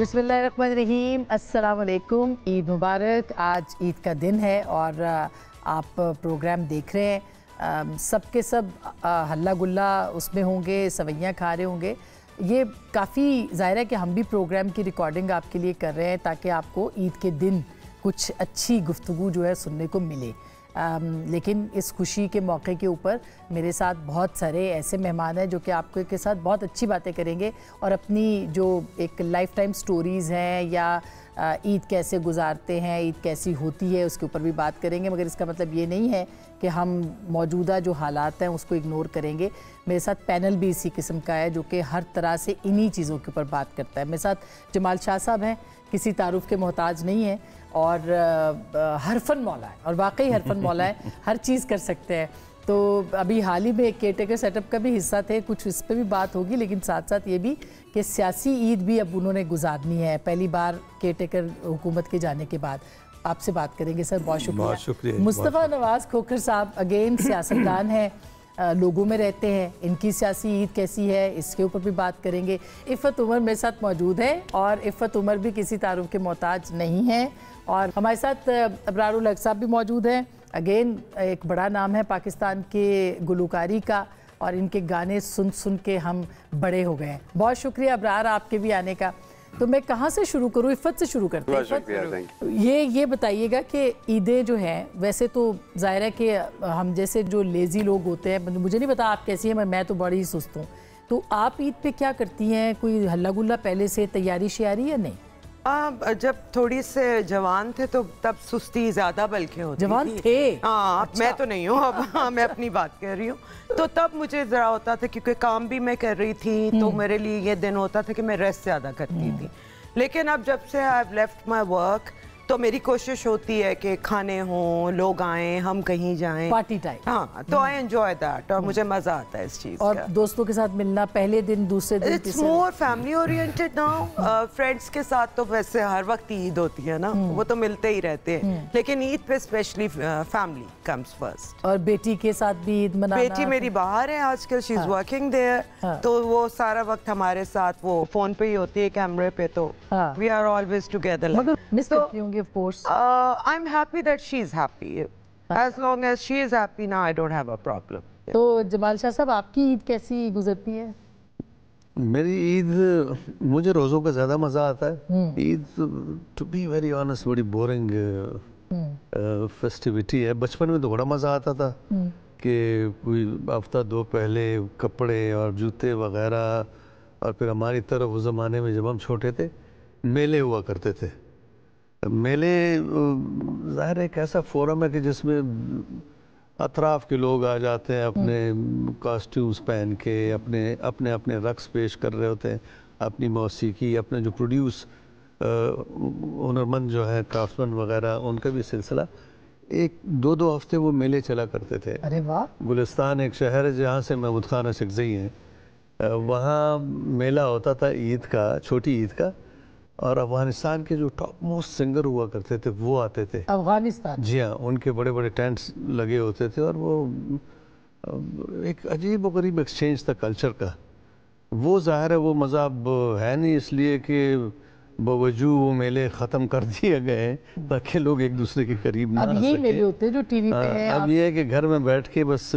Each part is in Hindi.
बिस्मिल्लाहिर्रहमानिर्रहीम, अस्सलाम वालेकुम, ईद मुबारक। आज ईद का दिन है और आप प्रोग्राम देख रहे हैं। सब के सब हल्ला गुल्ला उसमें होंगे, सवैयाँ खा रहे होंगे। ये काफ़ी ज़ाहिर है कि हम भी प्रोग्राम की रिकॉर्डिंग आपके लिए कर रहे हैं ताकि आपको ईद के दिन कुछ अच्छी गुफ्तगू जो है सुनने को मिले। लेकिन इस खुशी के मौके के ऊपर मेरे साथ बहुत सारे ऐसे मेहमान हैं जो कि आपके के साथ बहुत अच्छी बातें करेंगे और अपनी जो एक लाइफ टाइम स्टोरीज़ हैं या ईद कैसे गुजारते हैं, ईद कैसी होती है, उसके ऊपर भी बात करेंगे। मगर इसका मतलब ये नहीं है कि हम मौजूदा जो हालात हैं उसको इग्नोर करेंगे। मेरे साथ पैनल भी इसी किस्म का है जो कि हर तरह से इन्हीं चीज़ों के ऊपर बात करता है। मेरे साथ जमाल शाह साहब हैं, किसी तारुफ के मोहताज नहीं है और हरफन मौला है और वाकई हरफन मौला है, हर चीज़ कर सकते हैं। तो अभी हाल ही में एक केयरटेकर सेटअप का भी हिस्सा थे, कुछ इस पर भी बात होगी, लेकिन साथ साथ ये भी कि सियासी ईद भी अब उन्होंने गुजारनी है पहली बार केयरटेकर हुकूमत के जाने के बाद। आपसे बात करेंगे सर, बहुत शुक्रिया। मुस्तफ़ा नवाज़ खोखर साहब अगेन सियासतदान हैं, लोगों में रहते हैं, इनकी सियासी ईद कैसी है इसके ऊपर भी बात करेंगे। इफ़त उमर मेरे साथ मौजूद है और इफ़त उमर भी किसी तारुफ के मोहताज नहीं है। और हमारे साथ अबरारुल हक साहब भी मौजूद हैं, अगेन एक बड़ा नाम है पाकिस्तान के गुलकारी का और इनके गाने सुन सुन के हम बड़े हो गए हैं। बहुत शुक्रिया अबरार आपके भी आने का। तो मैं कहाँ से शुरू करूँ? इफ़त से शुरू करते हैं। ये बताइएगा कि ईदें जो हैं, वैसे तो जाहिर है कि हम जैसे जो लेज़ी लोग होते हैं, मुझे नहीं पता आप कैसी हैं, मैं तो बड़ी ही सुस्त हूँ। तो आप ईद पे क्या करती हैं? कोई हल्ला गुल्ला पहले से तैयारी श्यारी या नहीं? जब थोड़ी से जवान थे तो तब सुस्ती ज्यादा बल्कि होती जवान थी। थे? अच्छा। मैं तो नहीं हूँ अब। मैं अपनी बात कर रही हूँ। तो तब मुझे जरा होता था क्योंकि काम भी मैं कर रही थी, तो मेरे लिए ये दिन होता था कि मैं रेस्ट ज्यादा करती थी। लेकिन अब जब से I have left my work तो मेरी कोशिश होती है कि खाने हों, लोग आएं, हम कहीं जाएं, पार्टी टाइम। हाँ, तो आई एंजॉय दैट और मुझे मजा आता है इस चीज और का। दोस्तों के साथ मिलना पहले दिन, दूसरे दिन, it's more family oriented now. Friends के साथ तो वैसे हर वक्त ईद होती है ना, वो तो मिलते ही रहते हैं, लेकिन ईद पे स्पेशली फैमिली कम्स फर्स्ट। और बेटी के साथ भी ईद मनाना? बेटी मेरी बाहर है आजकल, शी इज वर्किंग देयर, तो वो सारा वक्त हमारे साथ वो फोन पे ही होती है, कैमरे पे, तो वी आर ऑलवेज टुगेदर। मगर मिस करती होंगी of course. I'm happy that she's happy. As long as she is happy now, I don't have a problem. तो जमाल शाह साहब आपकी ईद कैसी गुजरती है? मेरी ईद, मुझे रोज़ों का ज़्यादा मज़ा आता है। Eid to be very honest बड़ी बोरिंग फेस्टिविटी है। बचपन में तो बड़ा मज़ा आता था कि कोई हफ्ता दो पहले कपड़े और जूते वगैरह, और फिर हमारी तरफ उस ज़माने में जब हम छोटे थे मेले हुआ करते थे। मेले ज़ाहिर एक ऐसा फोरम है कि जिसमें अतराफ़ के लोग आ जाते हैं अपने कॉस्ट्यूम्स पहन के, अपने अपने अपने रक्स पेश कर रहे होते हैं, अपनी मौसीकी, अपने जो प्रोड्यूस हुनरमंद जो है क्राफ्ट्समैन वगैरह, उनका भी सिलसिला। एक दो दो हफ्ते वो मेले चला करते थे। अरे वाह। गुलिस्तान एक शहर है जहाँ से महमूद खान अशकज़ई हैं, वहाँ मेला होता था ईद का, छोटी ईद का, और अफ़गानिस्तान के जो टॉप मोस्ट सिंगर हुआ करते थे वो आते थे। अफ़गानिस्तान? जी हाँ, उनके बड़े बड़े टेंट्स लगे होते थे और वो एक अजीब व गरीब एक्सचेंज था कल्चर का। वो ज़ाहिर है वो मज़ा अब है नहीं, इसलिए कि बावजूद वो मेले ख़त्म कर दिए गए ताकि लोग एक दूसरे के करीब ना आ सकें। अब ये मेले होते हैं जो टीवी पे हैं। अब ये है कि घर में बैठ के बस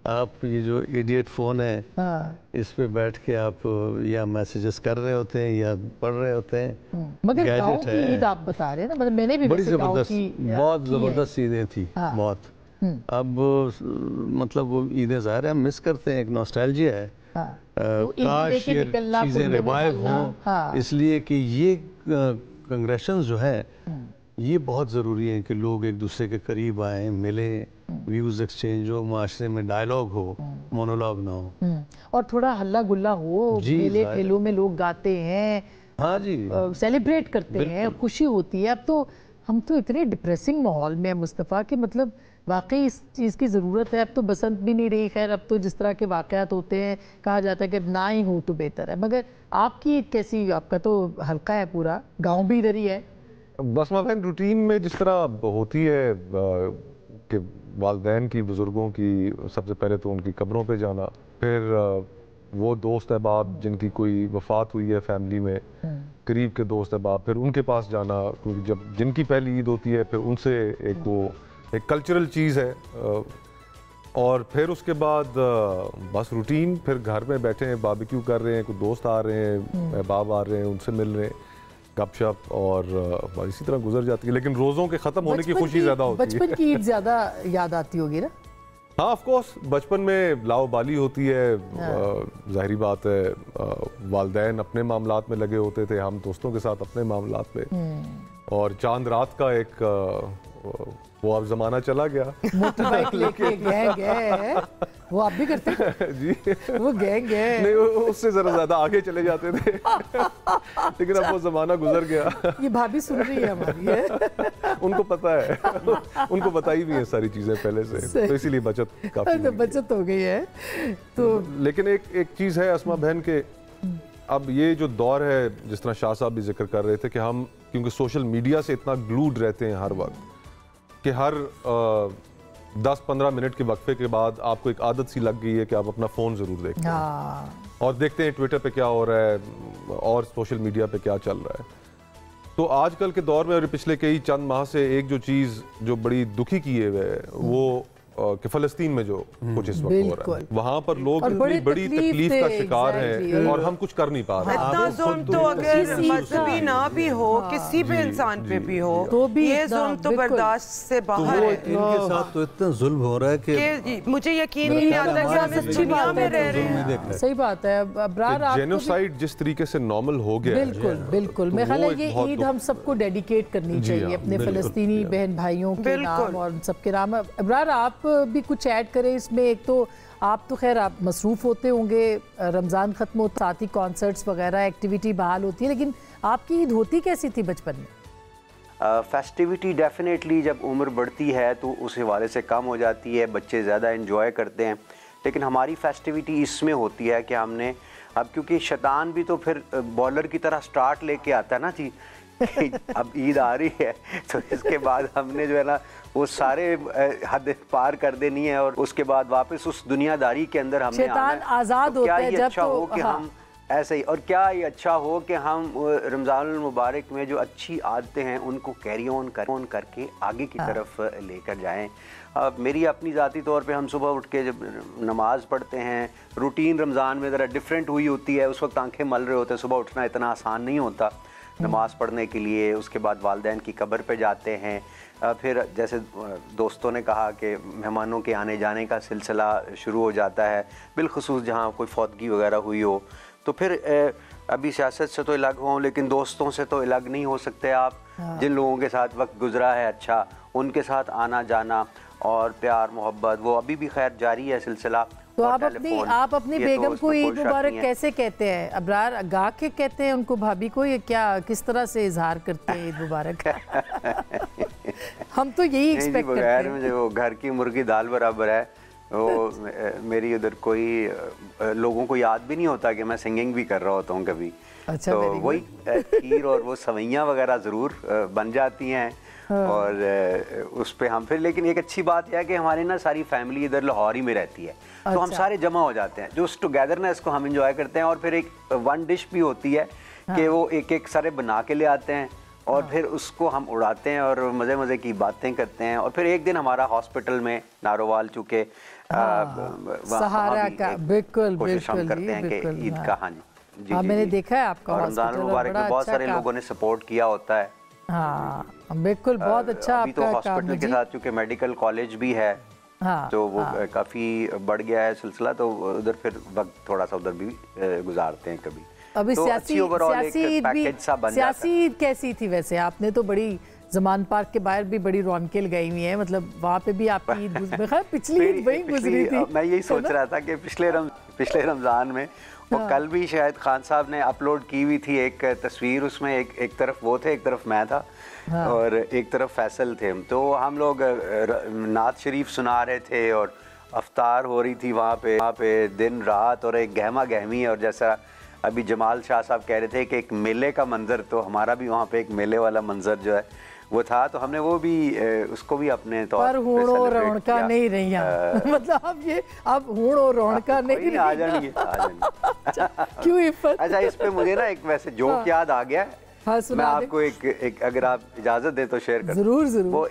आप ये जो इडियट फ़ोन है, इस पे बैठ के आप या मैसेजेस कर रहे होते हैं या पढ़ रहे होते हैं। मगर गाँव की ईद आप बता रहे हैं ना, मतलब मैंने भी बड़ी ज़बरदस्त, बहुत ज़बरदस्त ईदें थी, बहुत। अब मतलब वो ईदें ज़ाहिर है हम मिस करते हैं, एक नॉस्टैल्जिया है। काश ये चीज़ें रिवाइव हों, इसलिए कि ये कंग्रेशंस जो है ये बहुत ज़रूरी है कि लोग एक दूसरे के करीब आएँ, मिलें, व्यूज़ एक्सचेंज हो, माशरे में डायलॉग हो, मोनोलॉग ना हो, और थोड़ा हल्ला गुल्ला हो, मेले ठेलों में लोग गाते हैं, हाँ जी, सेलिब्रेट करते हैं, खुशी होती है। अब तो हम तो इतने डिप्रेसिंग माहौल में है मुस्तफ़ा कि मतलब वाकई इस चीज़ की ज़रूरत है। अब तो बसंत भी नहीं रही, खैर अब तो जिस तरह के वाक़यात होते हैं कहा जाता है कि ना ही हो तो बेहतर है। मगर आपकी ईद कैसी? आपका तो हल्का है, पूरा गाँव भी इधर ही है। बस मतलब रूटीन में जिस तरह होती है कि वालिदैन की, बुज़ुर्गों की, सबसे पहले तो उनकी कब्रों पे जाना, फिर वो दोस्त अहबाब जिनकी कोई वफात हुई है फैमिली में, करीब के दोस्त अहबाब, फिर उनके पास जाना, क्योंकि जब जिनकी पहली ईद होती है फिर उनसे एक कल्चरल चीज़ है। और फिर उसके बाद बस रूटीन, फिर घर में बैठे हैं, बारबेक्यू कर रहे हैं, कुछ दोस्त आ रहे हैं, अहबाब आ रहे हैं, उनसे मिल रहे हैं, गपशप, और इसी तरह गुजर जाती है। लेकिन रोज़ों के ख़त्म होने की खुशी ज़्यादा होती है। बचपन की ईद ज़्यादा याद आती होगी ना? हाँ, ऑफ कोर्स, बचपन में लाओबाली होती है, ज़ाहिरी बात है। वालिदैन अपने मामलात में लगे होते थे, हम दोस्तों के साथ अपने मामलात पे, और चांद रात का एक वो अब ज़माना चला गया। मोटर बाइक लेके गए वो आप भी करते हैं? जी, वो गैंग है नहीं, उससे ज़रा ज़्यादा आगे चले जाते थे। लेकिन अब वो ज़माना गुजर गया। ये भाभी सुन रही है हमारी है? उनको पता है, उनको बताई भी है सारी चीज़ें पहले से, तो इसीलिए बचत काफ़ी तो बचत हो गई है। तो लेकिन एक चीज़ है अस्मा बहन के, अब ये जो दौर है, जिस तरह शाह साहब भी जिक्र कर रहे थे कि हम क्योंकि सोशल मीडिया से इतना ग्लूड रहते हैं हर वक्त, कि हर 10-15 मिनट के वक्फे के बाद आपको एक आदत सी लग गई है कि आप अपना फ़ोन ज़रूर देखते हैं और देखते हैं ट्विटर पे क्या हो रहा है और सोशल मीडिया पे क्या चल रहा है। तो आजकल के दौर में और पिछले कई चंद माह से एक जो चीज़ जो बड़ी दुखी किए हुए है वो कि फ़लस्तीन में जो कुछ इस वक्त हो रहा है, वहाँ पर लोग इतनी बड़ी तकलीफ का शिकार हैं और हम कुछ कर नहीं पा रहे। इतना जुल्म तो अगर मजहबी ना भी हो, किसी भी इंसान पे भी हो, तो भी ये जुल्म तो बर्दाश्त से बाहर है। इनके साथ तो इतना जुल्म हो रहा है कि मुझे यकीन नहीं आता कि हम इस दुनिया में रह रहे हैं। सही बात है। अब्रार, जेनोसाइड जिस तरीके से नॉर्मल हो गया, बिल्कुल बिल्कुल, मेरा ख्याल है ये ईद हम सबको डेडिकेट करनी चाहिए अपने फ़लस्तीनी बहन भाइयों के नाम और सबके नाम। अब्रार, आप भी कुछ ऐड करें इसमें। एक तो आप तो खैर आप मसरूफ़ होते होंगे, रमज़ान ख़त्म होता साथ ही कॉन्सर्ट्स वगैरह एक्टिविटी बहाल होती है, लेकिन आपकी ईद होती कैसी थी बचपन में? फेस्टिविटी डेफिनेटली जब उम्र बढ़ती है तो उस हवाले से कम हो जाती है, बच्चे ज़्यादा एंजॉय करते हैं। लेकिन हमारी फेस्टिविटी इसमें होती है कि हमने अब, क्योंकि शैतान भी तो फिर बॉलर की तरह स्टार्ट लेके आता है ना जी, अब ईद आ रही है तो इसके बाद हमने जो है ना वो सारे हद पार कर देनी है और उसके बाद वापस उस दुनियादारी के अंदर हमने शैतान आज़ाद होता है जब, अच्छा हो कि हम ऐसे ही, और क्या ये अच्छा हो कि हम रमज़ानुल मुबारक में जो अच्छी आदतें हैं उनको कैरी ऑन करके आगे की तरफ लेकर जाएं। अब मेरी अपनी ज़ाती तौर पे हम सुबह उठ के जब नमाज़ पढ़ते हैं, रूटीन रमज़ान में ज़रा डिफरेंट हुई होती है, उस वक्त आंखें मल रहे होते हैं, सुबह उठना इतना आसान नहीं होता नमाज़ पढ़ने के लिए। उसके बाद वालिदैन की कब्र पे जाते हैं, फिर जैसे दोस्तों ने कहा कि मेहमानों के आने जाने का सिलसिला शुरू हो जाता है, बिलखुसूस जहाँ कोई फौतगी वगैरह हुई हो। तो फिर अभी सियासत से तो अलग हों, लेकिन दोस्तों से तो अलग नहीं हो सकते आप। जिन लोगों के साथ वक्त गुजरा है अच्छा, उनके साथ आना जाना और प्यार मोहब्बत वो अभी भी खैर जारी है सिलसिला। तो आप अपनी बेगम को ईद मुबारक कैसे कहते हैं अब्रार? गा के कहते हैं उनको, भाभी को, ये क्या किस तरह से इजहार करते हैं ईद मुबारक? हम तो यही एक्सपेक्ट करते हैं। मुझे वो घर की मुर्गी दाल बराबर है वो। मेरी उधर कोई लोगों को याद भी नहीं होता कि मैं सिंगिंग भी कर रहा होता हूँ कभी। अच्छा, तो वही खीर और वो सवैयाँ वगैरह ज़रूर बन जाती हैं। और उस पे हम फिर, लेकिन एक अच्छी बात यह है कि हमारी ना सारी फैमिली इधर लाहौर ही में रहती है, तो हम सारे जमा हो जाते हैं, जो उस टुगेदरनेस को हम इंजॉय करते हैं। और फिर एक वन डिश भी होती है कि वो एक एक सारे बना के ले आते हैं और फिर उसको हम उड़ाते हैं और मज़े मज़े की बातें करते हैं। और फिर एक दिन हमारा हॉस्पिटल में नारोवाल चूँकि सहारा का बिल्कुल कोशिश हम करते हैं कि ईद का, हाँ जी, मैंने देखा है आपका रमज़ान मुबारक में बहुत सारे लोगों ने सपोर्ट किया होता है। हाँ बिल्कुल, बहुत अच्छा अभी तो हॉस्पिटल के साथ चूँकि मेडिकल कॉलेज भी है, तो वो काफ़ी बढ़ गया है सिलसिला, तो उधर फिर वक्त थोड़ा सा उधर भी गुजारते हैं कभी। अभी तो सियासी ईद कैसी थी वैसे? आपने तो बड़ी ज़मान पार्क के बाहर भी बड़ी रौनकें लगाई हुई हैं, मतलब वहाँ पे भी आपकी ईद पिछली ईद वही गुजरी थी। मैं यही सोच रहा था कि पिछले रमज़ान में वो कल भी शायद खान साहब ने अपलोड की हुई थी एक तस्वीर, उसमें एक तरफ वो थे, एक तरफ मैं था और एक तरफ फैसल थे। तो हम लोग नात शरीफ सुना रहे थे और अफ्तार हो रही थी वहाँ पे दिन रात, और एक गहमा गहमी। और जैसा अभी जमाल शाह साहब कह रहे थे कि एक मेले का मंजर, तो हमारा भी वहाँ पे एक मेले वाला मंजर जो है वो था, तो हमने वो भी उसको भी अपने तौर पर हूण और रौनका नहीं रही मतलब अब हूण और रौनका नहीं रही। आ जाएंगे क्यों इफ़त? अच्छा, इस पे मुझे ना एक वैसे जोक याद आ गया है। हाँ, मैं आपको एक अगर आप इजाजत दें तो शेयर कर। जरूर जरूर। वो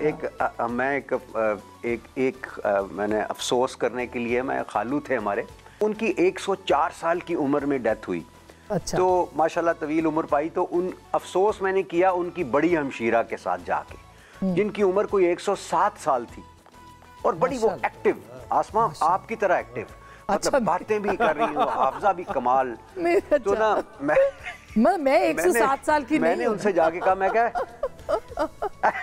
मैंने अफसोस करने के लिए, मैं खालू थे हमारे, उनकी 104 साल की उम्र में डेथ हुई। अच्छा। तो माशाल्लाह तवील उम्र पाई। तो उन अफसोस मैंने किया उनकी बड़ी हमशीरा के साथ जाके, जिनकी उम्र कोई 107 साल थी और बड़ी वो एक्टिव, आसमां आपकी तरह एक्टिव, मतलब बातें भी कर रही हो, हाफजा भी कमाल। तो ना मैं 107 साल की मैंने उनसे जाके कहा, मैं क्या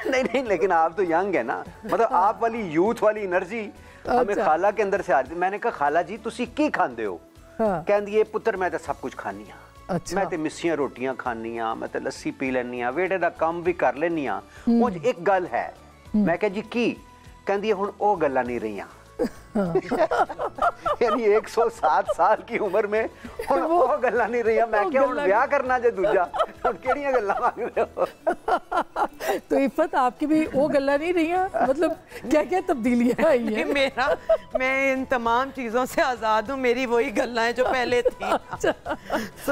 नहीं, लेकिन आप तो यंग है ना, मतलब आप वाली यूथ वाली एनर्जी हमें खाला के अंदर से आ रही थी। मैंने कहा खाला जी तुसी की खांदे हो? कहंदी पुत्र मैं तो सब कुछ खानी हाँ। अच्छा। मैं तो मिस्सियां रोटियां खानी हाँ, मैं तो लस्सी पी लेनी हाँ, वेड़े दा काम भी कर लेनी हाँ। मुझ एक गल है। मैं कहा जी की? कहंदी हुण ओ गल्लां नहीं रहियां। यानी 107 साल की उम्र में वो गल्लां नहीं रही। मैं क्या हुण ब्याह करना जे दूजा, हुण केड़ियां गल्लां मांग रहे हो? तो इफ़त आपकी भी वो गल्लां नहीं रही, मतलब क्या क्या तब्दीलियां आई हैं? मैं इन तमाम चीजों से आजाद हूँ, मेरी वही गल्लां हैं जो पहले थी।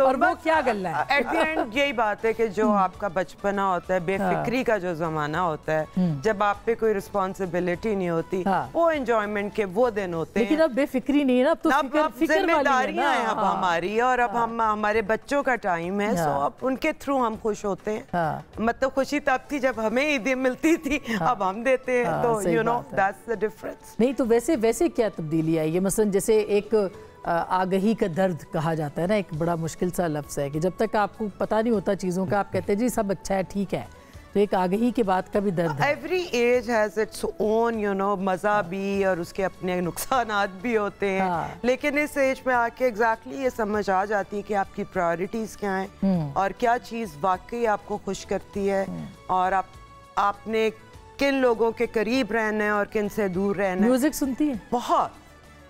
और वो क्या गल्लां है? एट द एंड यही बात है कि जो आपका बचपना होता है, बेफिक्री का जो जमाना होता है, जब आप पे कोई रिस्पॉन्सिबिलिटी नहीं होती, वो एंजॉयमेंट के वो दिन होते हैं। लेकिन अब बेफिक्री नहीं है ना, अब तो जिम्मेदारियां हैं अब हमारी, और अब हम हमारे बच्चों का टाइम है, सो अब उनके थ्रू हम खुश होते हैं। मतलब खुशी तब थी जब हमें ईदें मिलती थी, अब हम देते हैं, तो you know that's the difference. नहीं तो वैसे क्या तब्दीली आई है? मसलन जैसे एक आगही का दर्द कहा जाता है ना, एक बड़ा मुश्किल सा लफ्ज़ है कि जब तक आपको पता नहीं होता चीज़ों का, आप कहते हैं जी सब अच्छा है, ठीक है, तो एक आगही के बाद का भी दर्द है। Every age has its own you know मज़ा भी, और उसके अपने नुकसानात भी होते हैं। लेकिन इस एज में आके एग्जैक्टली ये समझ आ जाती है कि आपकी प्रायोरिटीज़ क्या हैं और क्या चीज़ वाकई आपको खुश करती है, और आपने किन लोगों के करीब रहना है और किन से दूर रहना है। म्यूजिक सुनती है?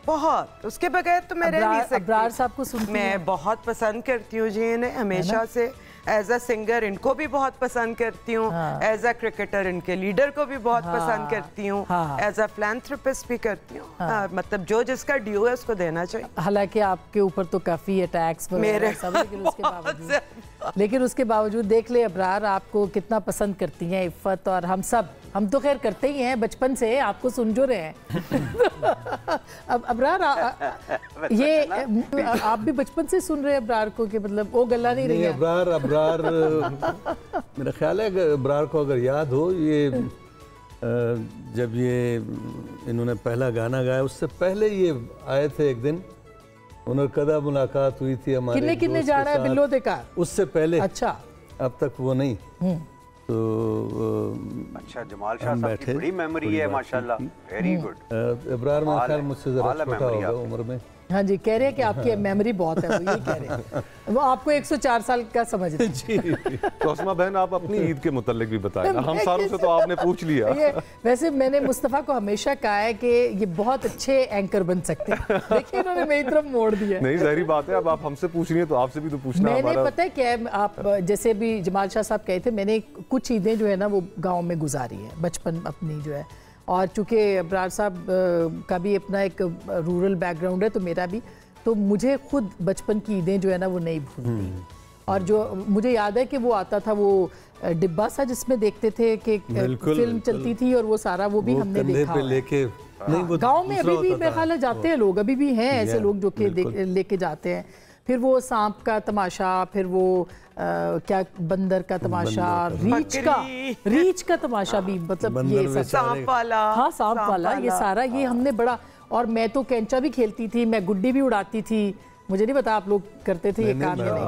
बहुत उसके बगैर तो मैं रह नहीं सकती। अब्रार साहब को सुनती मैं बहुत पसंद करती हूँ जी इन्हें हमेशा से। एज अ सिंगर इनको भी बहुत पसंद करती हूँ, एज अ क्रिकेटर इनके लीडर को भी बहुत पसंद करती हूँ, एज अ फिलैंथ्रोपिस्ट भी करती हूँ। मतलब जो जिसका ड्यू है उसको देना चाहिए। हालांकि आपके ऊपर तो काफी अटैक्स मेरे सब, लेकिन उसके बावजूद देख ले अब्रार आपको कितना पसंद करती हैं इफ़त, और हम तो खैर करते ही हैं बचपन से, आपको सुन जो रहे हैं। अब अब्रार ये आप भी बचपन से सुन रहे हैं अब्रार को कि मतलब वो गल्ला नहीं रही है? अब्रार मेरा ख्याल है कि अब्रार को अगर याद हो, ये जब ये इन्होंने पहला गाना गाया उससे पहले ये आए थे एक दिन, उन्होंने कदा मुलाकात हुई थी हमारे किन्ने जाना है बिल्लो देखा उससे पहले। अच्छा, अब तक वो नहीं। तो अच्छा, जमाल शाह साहब की बड़ी मेमोरी है माशाल्लाह, वेरी गुड। इब्रार मेरा ख्याल मुझसे जरा छोटा होगा उम्र में। हाँ जी, कह रहे हैं कि आपकी मेमोरी बहुत है, वो यही कह रहे हैं, वो आपको 104 साल का समझ रहे हैं। तो अस्मा बहन आप अपनी ईद के मुतालिक भी बताएं ना, हम सारों से तो आपने पूछ लिया। वैसे मैंने मुस्तफ़ा को हमेशा कहा है कि ये बहुत अच्छे एंकर बन सकते हैं, देखिए इन्होंने मेरी तरफ मोड़ दिया। नहीं, ज़ाहिर बात है, अब आप हमसे पूछ रही हैं तो आपसे भी तो पूछना मैंने हमारा... पता है क्या है, आप जैसे भी जमाल शाह साहब कहे थे, मैंने कुछ ईदें जो है ना वो गाँव में गुजारी है बचपन अपनी जो है, और चूँकि अब्रार साहब का भी अपना एक रूरल बैकग्राउंड है तो मेरा भी, तो मुझे खुद बचपन की ईदें जो है ना वो नहीं भूलती। और जो मुझे याद है कि वो आता था वो डिब्बा सा जिसमें देखते थे कि फिल्म चलती थी, और वो सारा वो भी हमने देखा लेके गाँव में अभी भी मेरे ख्याल जाते हैं लोग, अभी भी हैं ऐसे लोग जो कि लेके जाते हैं। फिर वो सांप का तमाशा, फिर वो क्या बंदर का तमाशा, रीछ का तमाशा भी, मतलब ये सांप वाला, हाँ सांप वाला, ये सारा ये हमने बड़ा। और मैं तो कैंचा भी खेलती थी, मैं गुड्डी भी उड़ाती थी, मुझे नहीं पता आप लोग करते थे ये काम या नहीं?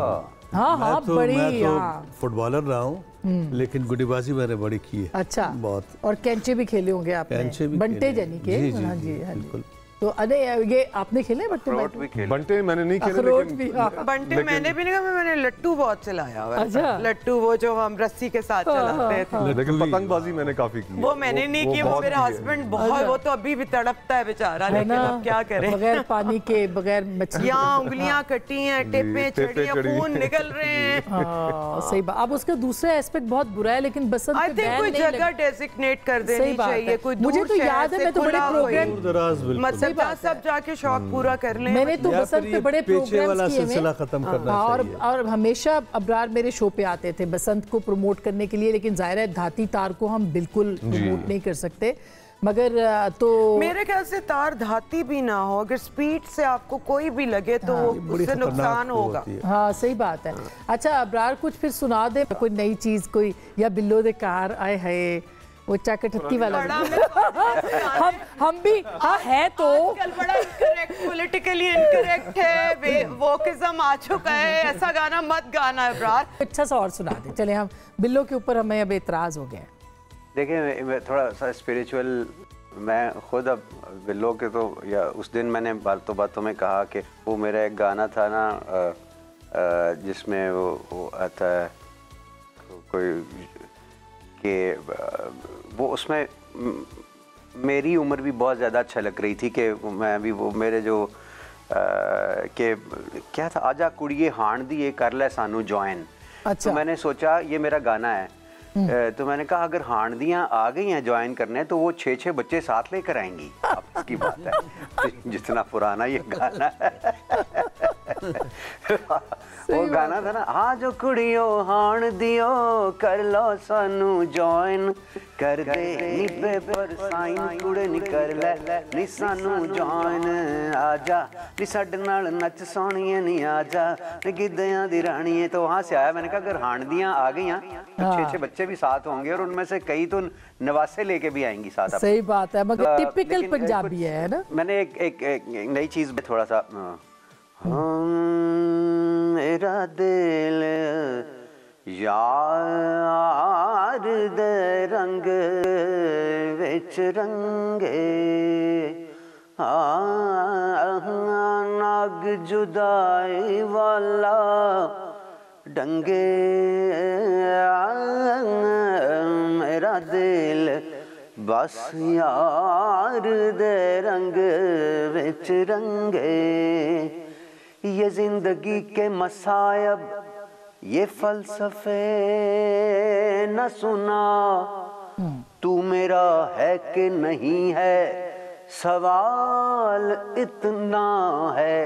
हाँ हाँ, बड़ी। मैं तो फुटबॉलर रहा हूँ, लेकिन गुड्डीबाजी मैंने बड़ी की है। अच्छा, बहुत। और कैंचे भी खेले होंगे आपने? बंटे जानी के? हाँ जी, हाँ जी। तो अरे ये आपने खेले बट्टे अखरोट भी खेले। बंटे मैंने नहीं खेले, अखरोट लेकिन भी, हाँ। बंटे मैंने भी नहीं कहा, मैंने लट्टू बहुत चलाया हुआ है। अच्छा। लट्टू वो जो हम रस्सी के साथ चलाते थे। लेकिन पतंगबाजी मैंने काफी की है। वो मैंने नहीं की, वो बहुत मेरा की है। हस्बैंड बहुत, वो तो अभी भी तड़पता है बेचारा, है लेकिन ना, अब क्या करें। बगैर पानी के, बगैर मछली। यहाँ उंगलियां कटी हैं, टेपे टेपे चढ़ी हैं, चढ़ी। खून निकल रहे हैं। हाँ, सही बात। अब उसका दूसरा एस्पेक्ट बहुत बुरा है, लेकिन बसंत आई पे थिंक बैन कोई नहीं जगह लग- डेजिग्नेट कर सही देनी बात चाहिए, है। कोई मुझे दूर तो शहर याद है, से मैं तो बड़े खुला कोई। प्रोग्राम दराज बिल्कुल। मतलब जहाँ सब जाके शौक पूरा कर लें। मैंने तो या बसंत फिर पे ये बड़े पेचे वाला प्रोग्राम्स किए सिलसिला हुए। खत्म करना हाँ, चाहिए। और हमेशा अबरार मेरे शो पे आते थे बसंत को प्रमोट करने के लिए, लेकिन जाहिर है धाती तार को हम बिल्कुल प्रमोट नहीं कर सकते, मगर तो मेरे ख्याल से तार धाती भी ना हो, अगर स्पीड से आपको कोई भी लगे तो बड़ी उससे नुकसान खतरनाक होगा। होती है। हाँ सही बात है। अच्छा अबरार कुछ फिर सुना दे कोई नई चीज, कोई या बिल्लो दे कार आए है वो चाकटत्ती वाला बड़ा भी। हम भी हाँ है तो आजकल बड़ा इनकरेक्ट, पॉलिटिकली इनकरेक्ट है, वोकिज्म आ चुका है, ऐसा गाना मत गाना है ब्रार। अच्छा सा और सुना दे। चले हम बिल्लो के ऊपर, हमें अब एतराज हो गया। देखिए मैं थोड़ा सा स्पिरिचुअल, मैं खुद अब बिल्लो के तो, या उस दिन मैंने बातों में कहा कि वो मेरा एक गाना था ना जिसमें वो आता है कोई कि वो उसमें मेरी उम्र भी बहुत ज़्यादा छलक रही थी कि मैं भी वो मेरे जो कि क्या था, आजा कुड़िए हाण दिए कर ले सानू जॉइन। अच्छा। तो मैंने सोचा ये मेरा गाना है, तो मैंने कहा अगर हांडियाँ आ गई हैं ज्वाइन करने तो वो 6-6 बच्चे साथ लेकर आएंगी। अब इसकी बात है जितना पुराना ये गाना है वो गाना था ना, हाँ जो कुड़ियो हाण दियो कर लो सानू ज्वाइन कर दे नी पेपर साइन कुड़े नी कर ले नी सानू ज्वाइन आजा नी साडे नाल नच सोहणीए नी आजा नी गिद्धियां दी राणीए। तो वहाँ से आया, मैंने कहा अगर हांडियाँ आ गई तो 6-6 बच्चे भी साथ होंगे और उनमें से कई तो नवासे लेके भी आएंगी साथ। सही बात है, मगर टिपिकल लेकिन पंजाबी है ना। मैंने एक नई चीज में थोड़ा सा मेरा दिल यार दे रंग विच रंगे नाग जुदाई वाला डंगे मेरा दिल बस यार दे रंग विच रंगे। ये जिंदगी के मसायब ये फलसफे न सुना, तू मेरा है कि नहीं है सवाल इतना है।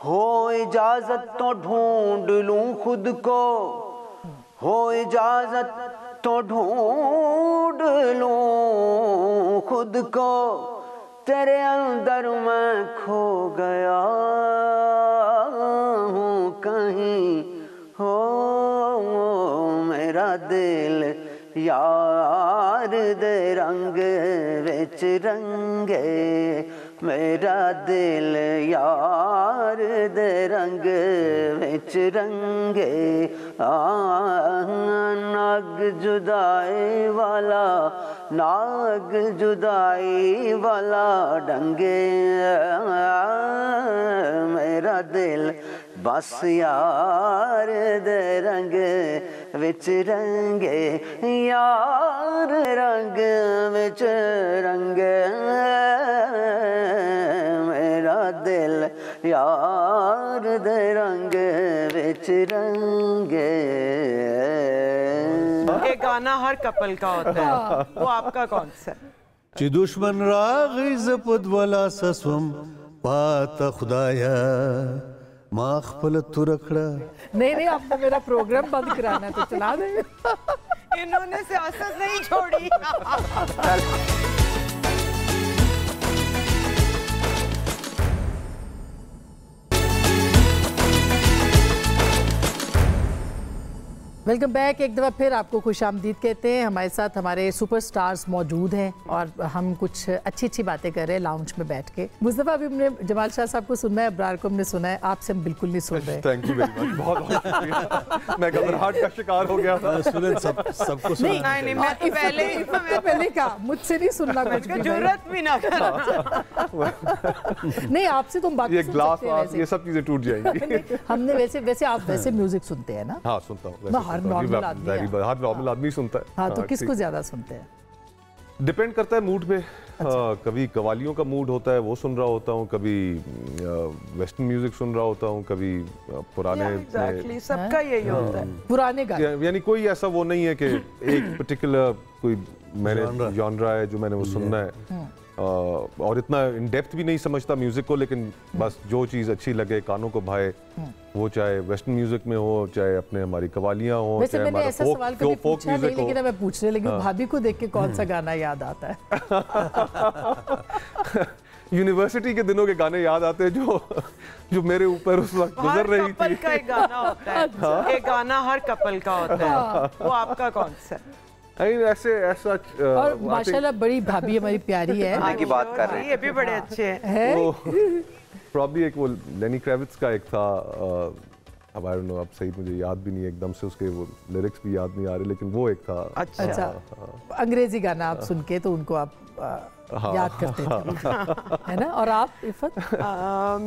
हो इजाजत तो ढूंढ लूं खुद को, हो इजाजत तो ढूंढ लूं खुद को, तेरे अंदर मैं खो गया हूँ कहीं। हो मेरा दिल यार दे रंग विच रंगे, मेरा दिल यार दे रंग विच रंगे। नाग जुदाई वाला नाग जुदाई वाला डंगे मेरा दिल बस यार दे रंग विच रंगे, यार रंग विच रंगे मेरा दिल यार दे रंग विच रंगे। ये गाना हर कपल का होता है, वो आपका कौन सा है? ची दुश्मन रागी जपदवला सस्वम पाता खुदाया माख पल तुरखड़ा। नहीं आपने मेरा प्रोग्राम बंद कराना है तो चला दे। इन्होंने सियासत नहीं छोड़ी। Welcome back. एक दफ़ा फिर आपको खुशामदीद कहते हैं। हमारे साथ हमारे सुपरस्टार्स मौजूद हैं और हम कुछ अच्छी अच्छी बातें कर रहे हैं लाउंज में बैठ के। मुस्तफ़ा, अभी हमने जमाल शाह साहब को सुनना है, अब्रार को हमने सुना है, आपसे हम बिल्कुल नहीं सुन रहे। थैंक यू वेरी मच, बहुत बहुत शुक्रिया। मैं घबराहट का शिकार हो गया था। सबको सुना नहीं, मैं तो पहले कहा मुझसे नहीं सुनना कुछ भी, जरूरत भी ना कर। नहीं, आपसे तुम बाकी ये ग्लास ये सब चीजें टूट जाएंगी। हमने वैसे आप वैसे म्यूजिक सुनते हैं ना? हाँ, सुनता हूँ। हर नॉर्मल आदमी सुनता है। हाँ, तो किसको ज्यादा सुनते हैं? डिपेंड करता है मूड पे। कभी कवालियों का मूड होता है, वो सुन रहा होता हूँ, कभी वेस्टर्न म्यूजिक सुन रहा होता हूँ, कभी पुराने। सबका यही होता है, पुराने गाने। यानी कोई ऐसा वो नहीं है कि एक पर्टिकुलर कोई मैंने जॉनरा है जो मैंने वो सुनना है। और इतना इन डेप्थ भी नहीं समझता म्यूजिक को, लेकिन बस जो चीज़ अच्छी लगे, कानों को भाए, वो चाहे वेस्टर्न म्यूजिक में हो, चाहे अपने हमारी कवालियाँ हो, वैसे मैंने ऐसा सवाल कभी पूछा नहीं, लेकिन मैं पूछने लगी भाभी को देख के कौन सा गाना याद आता है? यूनिवर्सिटी के दिनों के गाने याद आते हैं जो मेरे ऊपर उस वक्त गुजर रही थी। कपल का एक गाना होता है, एक गाना हर कपल का होता है, वो आपका कौन सा है? ऐसा और माशाल्लाह बड़ी भाभी हमारी प्यारी है। की बात कर रहे हैं, ये भी बड़े अच्छे हैं। प्रॉब्ली एक वो लेनी क्रेविट्स का एक था, अब आई डोंट नो, अब सही मुझे याद भी नहीं एकदम से, उसके वो लिरिक्स भी याद नहीं आ रहे, लेकिन वो एक था। अच्छा, अंग्रेजी गाना आप सुन के तो उनको आप याद करते थे, है ना? और आप इफ़त?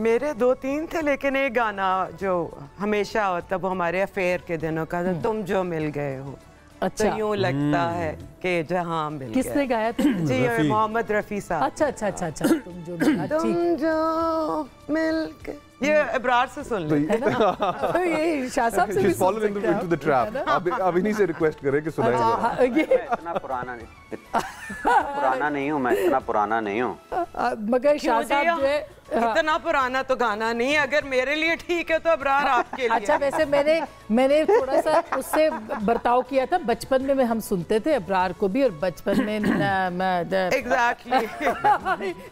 मेरे 2-3 थे, लेकिन एक गाना जो हमेशा होता वो हमारे अफेयर के दिनों का, तुम जो मिल गए हो। अच्छा, तो यूं लगता है कि जहां मिल गए। किसने गाया था? जी, मोहम्मद रफी साहब। अच्छा। तुम जो मिल गए, ये इब्रार से सुन लो, है ना? ये शाह साहब से भी सुन सकते हैं। into the trap। अब इन्हीं से रिक्वेस्ट करें कि सुनाइए। मैं इतना पुराना नहीं हूँ, मैं इतना पुराना नहीं हूँ, मगर शाह साहब जो है इतना पुराना तो गाना नहीं है। अगर मेरे लिए ठीक है तो अब्रार आपके लिए। अच्छा, वैसे मैंने थोड़ा सा उससे बर्ताव किया था बचपन में, हम सुनते थे अब्रार को भी, और बचपन में एग्जैक्टली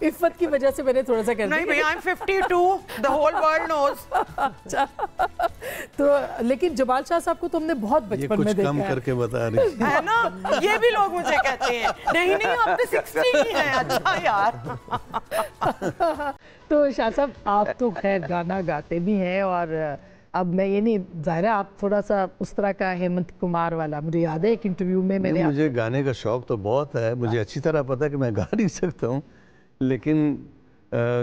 इफ़त की वजह से मैंने थोड़ा सा कर दिया। नहीं भैया, I'm 52, the whole world knows। अच्छा, तो लेकिन जमाल शाह साहब को तुमने बहुत बचपन में देखा कम करके बता रही है ना? ये भी लोग मुझे कहते हैं, नहीं अब तो 60 ही है। अच्छा यार। तो शाह साहब, आप तो खैर गाना गाते भी हैं, और अब मैं ये नहीं, ज़ाहिर है आप थोड़ा सा उस तरह का हेमंत कुमार वाला, मुझे याद है एक इंटरव्यू में मुझे गाने का शौक तो बहुत है, मुझे अच्छी तरह पता है कि मैं गा नहीं सकता हूँ, लेकिन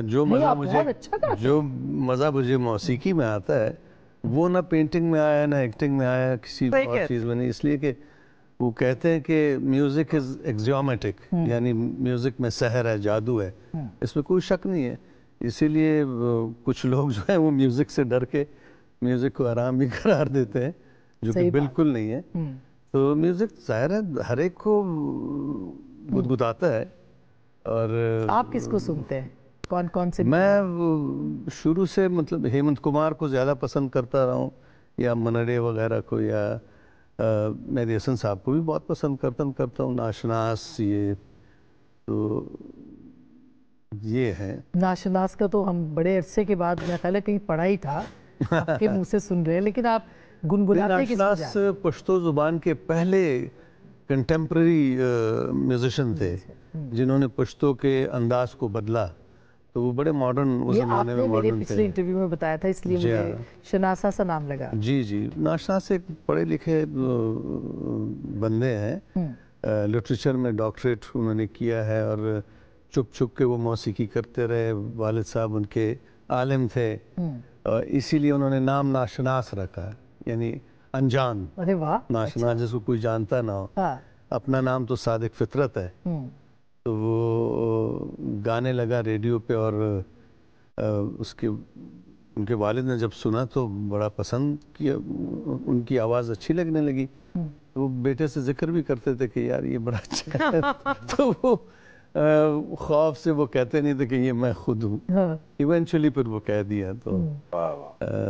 जो मज़ा मुझे मौसीकी में आता है वो ना पेंटिंग में आया, ना एक्टिंग में आया, किसी और चीज़ में नहीं। इसलिए कि वो कहते हैं कि म्यूज़िक इज़ एक्सियोमेटिक, यानी म्यूज़िक में सहर है, जादू है, इसमें कोई शक नहीं है। इसीलिए कुछ लोग जो है वो म्यूज़िक से डर के म्यूज़िक को आराम भी करार देते हैं, जो कि बिल्कुल नहीं है। तो म्यूज़िक ज़ाहिर है हर एक को गुदगुदाता है। और आप किसको सुनते हैं, कौन से? मैं शुरू से मतलब हेमंत कुमार को ज़्यादा पसंद करता रहा हूँ, या मनरे वगैरह को, या मेरी हसन साहब को भी बहुत पसंद करता हूँ, नाशनास, ये है। नाशनास का तो हम बड़े अरसे के बाद मेरा ख्याल है कहीं पढ़ा ही था, आपके मुंह से सुन रहे हैं, लेकिन आप गुनगुनाते किस? नाशनास पश्तो ज़ुबान के पहले कंटेम्प्रेरी म्यूजिशियन थे जिन्होंने पश्तो के अंदाज को बदला, तो वो बड़े मॉडर्न उस ज़माने में मॉडर्न थे। पिछले इंटरव्यू में बताया था, इसलिए मुझे शनासा सा नाम लगा। जी, नाशनास एक पढ़े लिखे बंदे हैं, लिटरेचर में डॉक्टरेट उन्होंने किया है, और छुप के वो मौसीकी करते रहे। वालिद साहब उनके आलिम थे, और इसीलिए उन्होंने नाम नाशनास रखा, यानी अनजान। अरे वाह, नाशनास जिसको कोई जानता ना हो। अपना नाम तो सादिक फितरत है। तो वो गाने लगा रेडियो पे, और उनके वालिद ने जब सुना तो बड़ा पसंद किया, उनकी आवाज़ अच्छी लगने लगी। तो वो बेटे से जिक्र भी करते थे कि यार ये बड़ा अच्छा है। तो वो ख्वाब से वो कहते नहीं थे कि ये मैं खुद हूँ, इवेंचुअली फिर वो कह दिया। तो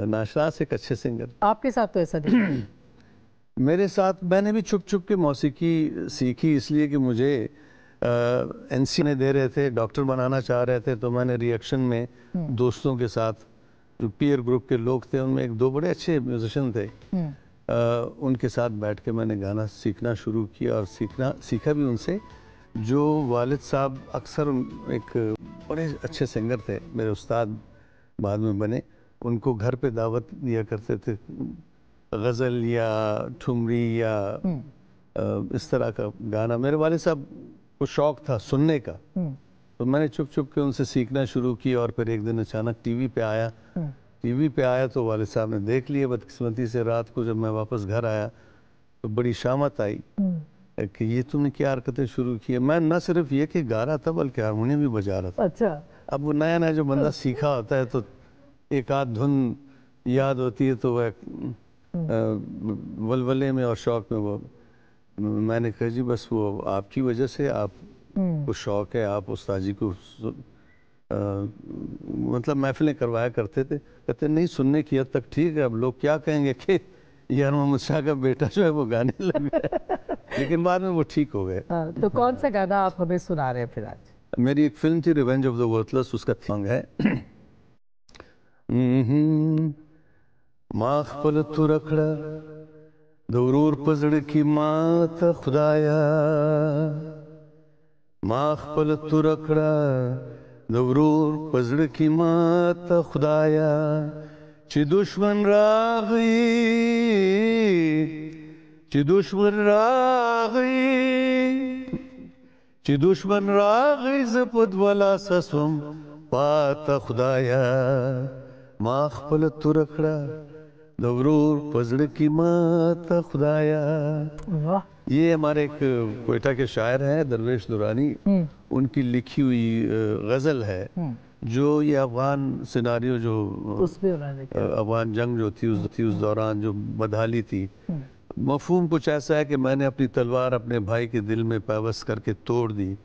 नाशनास एक अच्छे सिंगर। आपके साथ तो ऐसा नहीं? मेरे साथ मैंने भी छुप के मौसीकी सीखी, इसलिए कि मुझे एनसी ने दे रहे थे, डॉक्टर बनाना चाह रहे थे, तो मैंने रिएक्शन में दोस्तों के साथ, जो पीयर ग्रुप के लोग थे, उनमें 1-2 बड़े अच्छे म्यूजिशियन थे, उनके साथ बैठ के मैंने गाना सीखना शुरू किया और सीखा भी उनसे। जो वालिद साहब अक्सर एक बड़े अच्छे सिंगर थे, मेरे उस्ताद बाद में बने, उनको घर पे दावत दिया करते थे, गज़ल या ठुमरी या इस तरह का गाना। मेरे वालिद साहब को शौक़ था सुनने का, तो मैंने चुप चुप के उनसे सीखना शुरू किया। और फिर एक दिन अचानक टीवी पे आया तो वालिद साहब ने देख लिया। बदकिस्मती से रात को जब मैं वापस घर आया तो बड़ी शामत आई कि ये तुमने क्या हरकतें शुरू की है। मैं न सिर्फ ये कि गा रहा था बल्कि हारमोनियम भी बजा रहा था। अच्छा। अब वो नया नया जो बंदा सीखा होता है तो एक आध धुन याद होती है तो वह वलवले में और शौक में वो मैंने कहा जी बस वो आपकी वजह से, आप को शौक है, आप उस्ताद जी को मतलब महफिलें करवाया करते थे। कहते नहीं सुनने की हद तक ठीक है, अब लोग क्या कहेंगे कि यार मोहम्मद शाह का बेटा जो है वो गाने लग गया। लेकिन बाद में वो ठीक हो गए। तो कौन सा गाना आप हमें सुना रहे हैं फिर आज? मेरी एक फिल्म थी रिवेंज ऑफ द वर्थलेस, उसका सॉन्ग है माखपल तू रखड़ा दौरूर पजड़ की मात खुदाया, माखपल तू रखड़ा दौरूर पजड़ की मात खुदाया, ची दुश्मन रागी ची दुश्मन रागी ची दुश्मन रागी जपद वाला ससुम पाता खुदाया, माखपल तू रखड़ा दौरूर पजड़ की माता खुदाया। वाह। ये हमारे एक कोयटा के शायर हैं दरवेश दुरानी, उनकी लिखी हुई गज़ल है जो ये अफ़गान सिनारियो जो अफ़गान जंग जो थी उस दौरान जो बदहाली थी, मफ़हूम कुछ ऐसा है कि मैंने अपनी तलवार अपने भाई के दिल में पैवस्त करके तोड़ दी,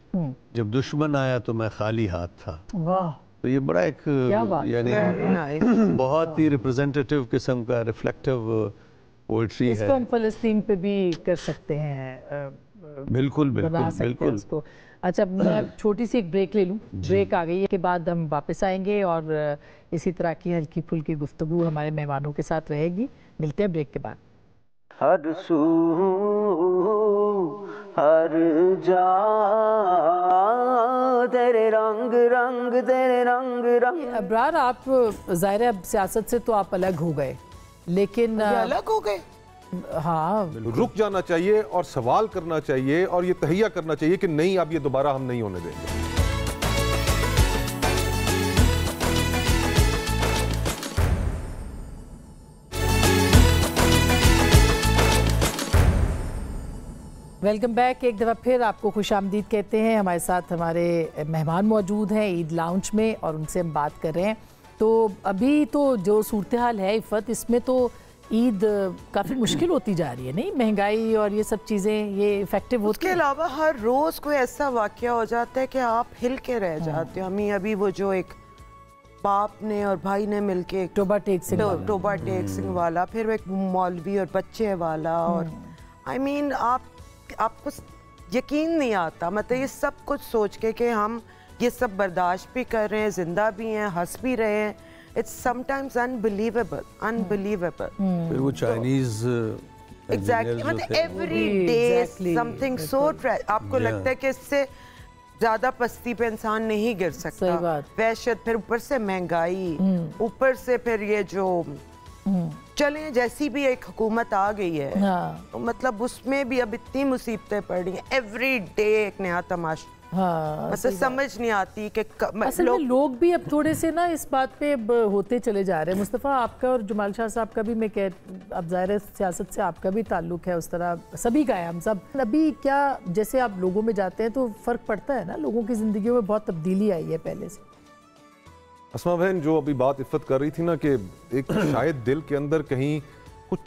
जब दुश्मन आया तो मैं खाली हाथ था। वाह। तो ये बड़ा एक यानी बहुत ही रिप्रेजेंटेटिव किस्म का रिफ्लेक्टिव पोइट्री है। इसको हम फ़लस्तीन पे भी कर सकते हैं। बिल्कुल बिल्कुल बिल्कुल इसको। अच्छा, मैं छोटी सी एक ब्रेक ले लूँ। ब्रेक आ गई है के बाद हम वापस आएंगे और इसी तरह की हल्की फुल्की गुफ्तगू हमारे मेहमानों के साथ रहेगी। मिलते हैं ब्रेक के बाद। हर सू हर जा तेरे रंग रंग तेरे रंग रंग। अबरार, आप ज़ाहिर है अब सियासत से तो आप अलग हो गए, लेकिन अलग हो गए। हाँ, रुक जाना चाहिए और सवाल करना चाहिए और ये तहिया करना चाहिए कि नहीं, अब ये दोबारा हम नहीं होने देंगे। Welcome back. एक दफ़ा फिर आपको खुशामदीद कहते हैं। हमारे साथ हमारे मेहमान मौजूद हैं ईद लाउंज में और उनसे हम बात कर रहे हैं। तो अभी तो जो सूरत हाल है इफ़त, इसमें तो ईद काफ़ी मुश्किल होती जा रही है, नहीं? महंगाई और ये सब चीज़ें ये इफेक्टिव होती उसके अलावा हर रोज़ कोई ऐसा वाक़या हो जाता है कि आप हिल के रह जाते हो। हमें अभी वो जो एक बाप ने और भाई ने मिलके टोबा टेक सिंह वाला, फिर एक मौलवी और बच्चे वाला, और आई मीन आपको यकीन नहीं आता। मतलब ये सब कुछ सोच के कि हम ये सब बर्दाश्त भी कर रहे हैं, जिंदा भी हैं, हंस भी रहे हैं। It's sometimes unbelievable. फिर वो चाइनीज एग्जैक्टली, मतलब एवरी डे समथिंग सो। आपको लगता है कि इससे ज्यादा पस्ती पे इंसान नहीं गिर सकता। वहशत, फिर ऊपर से महंगाई, ऊपर से फिर ये जो चलें जैसी भी एक हुकूमत आ गई है, तो मतलब उसमें भी अब इतनी मुसीबतें पड़ रही हैं। एवरी डे एक नया तमाशा। मतलब समझ नहीं आती कि लोग भी अब थोड़े से ना इस बात पे होते चले जा रहे हैं। मुस्तफ़ा, आपका और जमाल शाह साहब का भी मैं अब ज़ाहिर सियासत से आपका भी ताल्लुक है, उस तरह सभी का है। हम सब अभी क्या, जैसे आप लोगों में जाते हैं तो फ़र्क पड़ता है ना, लोगों की ज़िंदगी में बहुत तब्दीली आई है पहले से। अस्मा बहन, जो अभी बात इफ़त कर रही थी ना कि एक शायद दिल के अंदर कहीं कुछ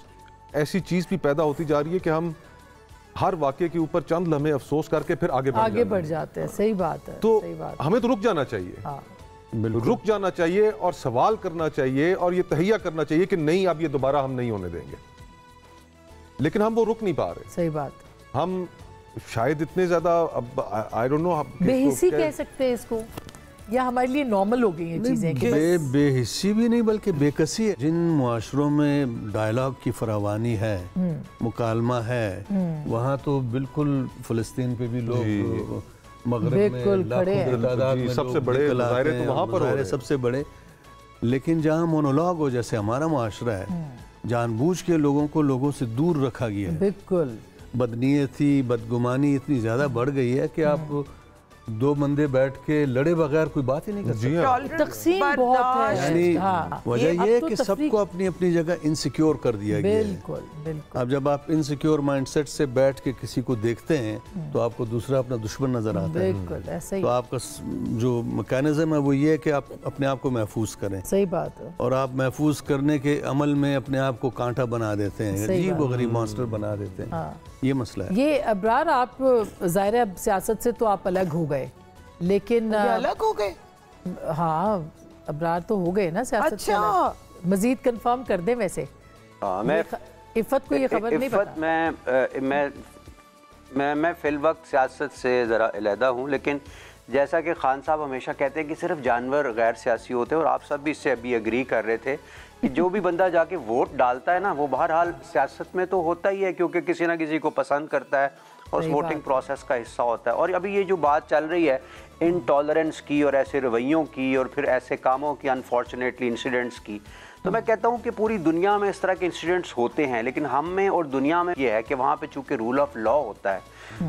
ऐसी चीज़ भी पैदा होती जा रही है कि हम हर वाक़े के ऊपर चंद लम्हे अफसोस करके फिर आगे बढ़ जाते हैं। सही बात है। तो सही बात हमें तो रुक जाना चाहिए। रुक जाना चाहिए और सवाल करना चाहिए और ये तहिया करना चाहिए कि नहीं, अब ये दोबारा हम नहीं होने देंगे। लेकिन हम वो रुक नहीं पा रहे। सही बात। हम शायद इतने ज्यादा, अब आई डोंट नो, बेहिसी कह सकते हैं इसको, या हमारे लिए नॉर्मल हो गई हैं चीज़ें कि बेहिस्सी भी नहीं बल्कि बेकसी है। जिन मुआशरों में डायलॉग की फरावानी है, मुकालमा है, वहाँ तो बिल्कुल फ़लस्तीन पे भी लोग मगरब में लाखों की तादाद में सबसे बड़े मुजाहरे तो वहाँ पर हो रहे हैं, सबसे बड़े। लेकिन जहाँ मोनोलॉग हो, जैसे हमारा मुआशरा है, जानबूझ के लोगों को लोगों से दूर रखा गया है। बिल्कुल बदनीयती, बदगुमानी इतनी ज़्यादा बढ़ गई है कि आप दो बंदे बैठ के लड़े बगैर कोई बात ही नहीं कर सकते। तकसीम बहुत है, यानी हाँ, वजह ये है कि सबको अपनी अपनी जगह इनसिक्योर कर दिया गया है। बिल्कुल बिल्कुल। अब जब आप इनसिक्योर माइंडसेट से बैठ के किसी को देखते हैं तो आपको दूसरा अपना दुश्मन नजर आता है। बिल्कुल ऐसा ही। तो आपका जो मैकेनिज्म है वो ये है कि आप अपने आप को महफूज करें। सही बात है। और आप महफूज करने के अमल में अपने आप को कांटा बना देते हैं, अजीब व गरीब मॉन्स्टर बना देते हैं। ये मसला है। ये अबरार, आप ज़ाहिर है सियासत से तो आप अलग हो गए, लेकिन अलग हो गए। हाँ, अबरार तो हो गए ना सियासत से अलग। मजीद कंफर्म कर दें वैसे। मैं इफ़त को ये खबर नहीं पता। मैं फिल वक्त सियासत से ज़रा अलहदा हूँ, लेकिन जैसा कि खान साहब हमेशा कहते हैं कि सिर्फ जानवर गैर सियासी होते हैं, और आप सब भी इससे अभी एग्री कर रहे थे कि जो भी बंदा जाके वोट डालता है ना, वो बहरहाल सियासत में तो होता ही है, क्योंकि किसी ना किसी को पसंद करता है और उस वोटिंग प्रोसेस का हिस्सा होता है। और अभी ये जो बात चल रही है इनटॉलरेंस की और ऐसे रवैयों की और फिर ऐसे कामों की, अनफॉर्चुनेटली इंसिडेंट्स की, तो मैं कहता हूँ कि पूरी दुनिया में इस तरह के इंसिडेंट्स होते हैं, लेकिन हम में और दुनिया में ये है कि वहाँ पे चूँकि रूल ऑफ लॉ होता है,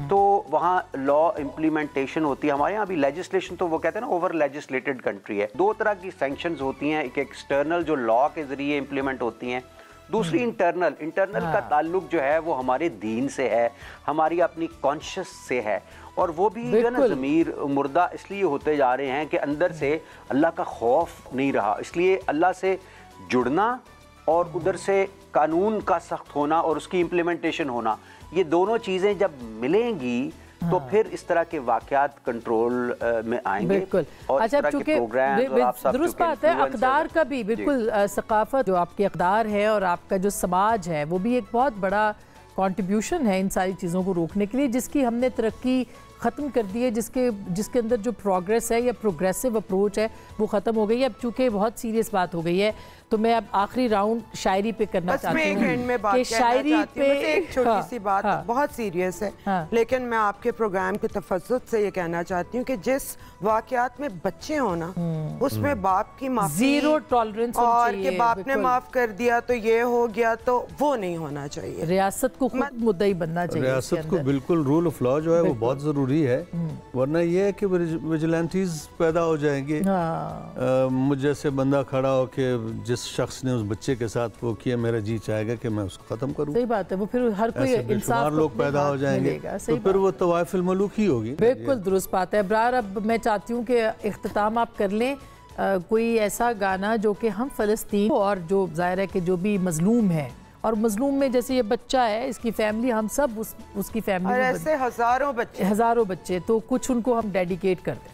तो वहाँ लॉ इम्प्लीमेंटेशन होती है। हमारे यहाँ अभी लेजिस्लेशन, तो वो कहते हैं ना ओवर लेजिस्लेटेड कंट्री है। दो तरह की सैंक्शंस होती हैं, एक एक्सटर्नल जो लॉ के ज़रिए इम्प्लीमेंट होती हैं, दूसरी इंटरनल। इंटरनल का ताल्लुक जो है वो हमारे दीन से है, हमारी अपनी कॉन्शियस से है, और वो भी जो है ना ज़मीर मुर्दा इसलिए होते जा रहे हैं कि अंदर से अल्लाह का खौफ नहीं रहा। इसलिए अल्लाह से जुड़ना और उधर से कानून का सख्त होना और उसकी इम्प्लीमेंटेशन होना, ये दोनों चीज़ें जब मिलेंगी तो फिर इस तरह के वाकयात कंट्रोल में आएंगे। बिल्कुल। और अच्छा, चूंकि दुरुस्त बात है, अक़दार का भी बिल्कुल सकाफत, जो आपके अक़दार है और आपका जो समाज है, वो भी एक बहुत बड़ा कंट्रीब्यूशन है इन सारी चीज़ों को रोकने के लिए, जिसकी हमने तरक्की ख़त्म कर दी है, जिसके अंदर जो प्रोग्रेस है या प्रोग्रेसिव अप्रोच है वो ख़त्म हो गई है। अब चूँकि बहुत सीरियस बात हो गई है, तो मैं अब आखिरी राउंड शायरी पे करना चाहती हूँ कि शायरी पे एक छोटी सी बात बहुत सीरियस है, लेकिन मैं आपके प्रोग्राम के तफज्जुद से ये कहना चाहती हूँ कि जिस वाकयात में बच्चे हो ना, उसमें बाप की माफी, जीरो टॉलरेंस, और कि बाप ने माफ कर दिया तो ये हो गया, तो वो नहीं होना चाहिए। रियासत को खुद मुद्दई बनना चाहिए। रियासत को बिल्कुल रूल ऑफ लॉ जो है वो बहुत जरूरी है, वरना ये है कि विजिलेंटीज पैदा हो जाएंगे। मुझ जैसे बंदा खड़ा हो के जिस शख्स ने उस बच्चे के साथ वो किया, मेरा जी चाहेगा कि मैं उसको खत्म करूं। सही बात है, वो फिर हर कोई इंसाफ लोग पैदा हो जाएंगे, तो फिर वो तवाइफुल मलूक ही होगी। बिल्कुल दुरुस्त बात है। अबरार, अब मैं चाहती हूँ कि इख्तिताम आप कर लें, कोई ऐसा गाना जो कि हम फ़लस्तीन और जो ज़ाहिर है कि जो भी मजलूम है, और मजलूम में जैसे ये बच्चा है, इसकी फैमिली, हम सब उसकी फैमिली, और ऐसे हजारों बच्चे, तो कुछ उनको हम डेडिकेट कर दें।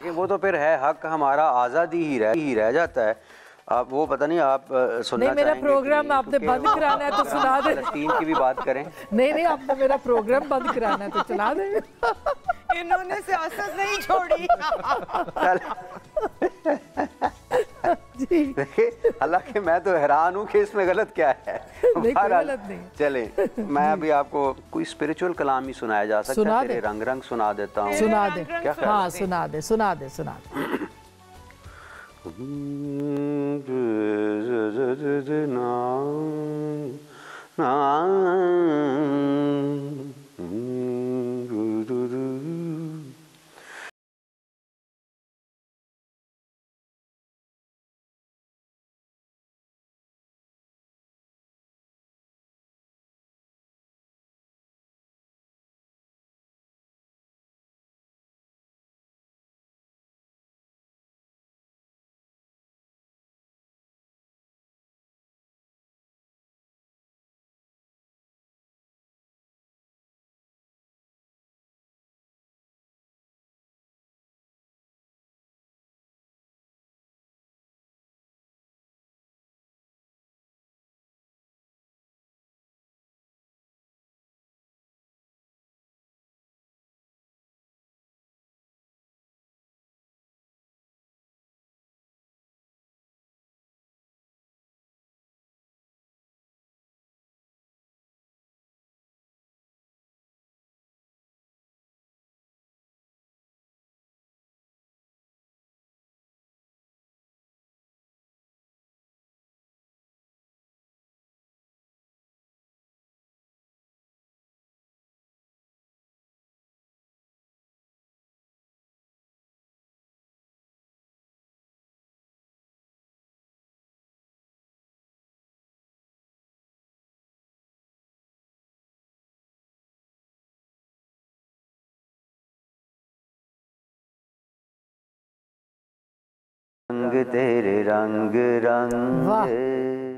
वो तो फिर है हक हमारा, आज़ादी ही रह जाता है। आप वो पता नहीं आप सुनना नहीं, मेरा प्रोग्राम आपने बंद कराना है तो सुना दे। फ़लस्तीन की भी बात करें। नहीं, आपने मेरा प्रोग्राम बंद कराना है तो चला दे। इन्होंने सियासत नहीं छोड़ी। देखिए, हालांकि मैं तो हैरान हूँ कि इसमें गलत क्या है। नहीं, गलत नहीं। चले, मैं अभी आपको कोई स्पिरिचुअल कलाम ही सुनाया जा सकता है। तेरे रंग रंग सुना देता हूँ। सुना दे, हाँ, सुना दे। रंग तेरे रंग वाह। रंग